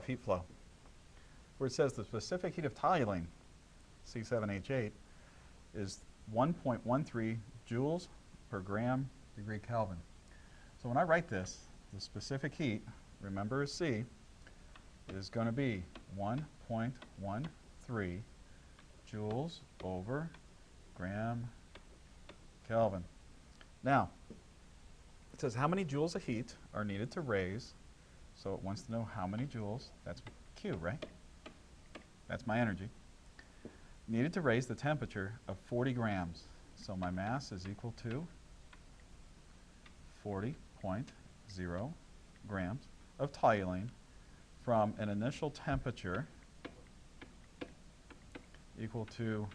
heat flow, where it says the specific heat of toluene, C7H8, is 1.13 joules per gram degree Kelvin. So when I write this, the specific heat, remember is C, is going to be 1.13 joules over gram Kelvin. Now, it says how many joules of heat are needed to raise, so it wants to know how many joules, that's Q, right? That's my energy. Needed to raise the temperature of 40 grams. So my mass is equal to 40.0 grams of toluene from an initial temperature equal to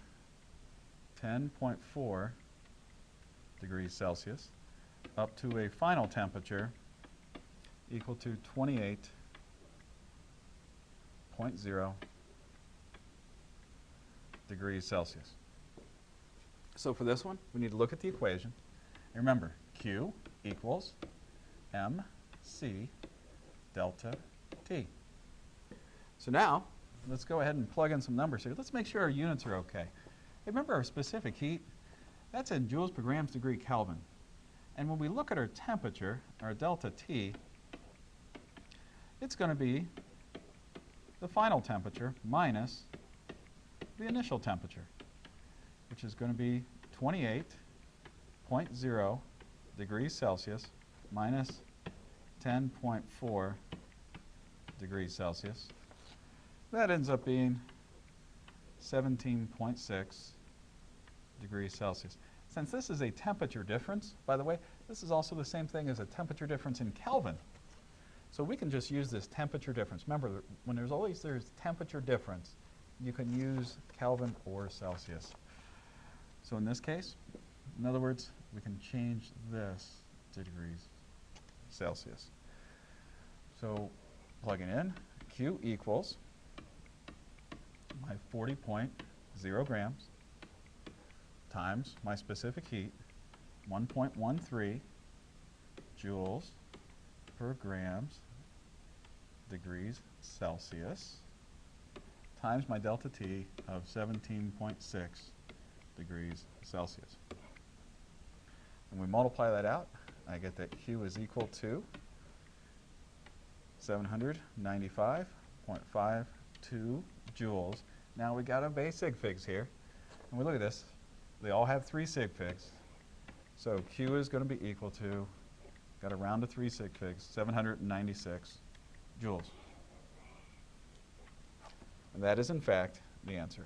10.4 degrees Celsius up to a final temperature equal to 28.0 degrees Celsius. So for this one, we need to look at the equation. And remember, Q equals mc delta T. So now, let's go ahead and plug in some numbers here. Let's make sure our units are okay. Remember our specific heat, that's in joules per grams degree Kelvin. And when we look at our temperature, our delta T, it's going to be the final temperature minus the initial temperature, which is going to be 28.0 degrees Celsius minus 10.4 degrees Celsius. That ends up being 17.6 degrees Celsius. Since this is a temperature difference, by the way, this is also the same thing as a temperature difference in Kelvin. So we can just use this temperature difference. Remember, when there's temperature difference, you can use Kelvin or Celsius. So in this case, in other words, we can change this to degrees Celsius. So plugging in, Q equals my 40.0 grams times my specific heat, 1.13 joules per grams degrees Celsius, times my delta T of 17.6 degrees Celsius. When we multiply that out, I get that Q is equal to 795.52 joules. Now we got a base sig figs here, and we look at this. They all have 3 sig figs. So Q is going to be equal to, got to round to 3 sig figs, 796 joules. And that is, in fact, the answer.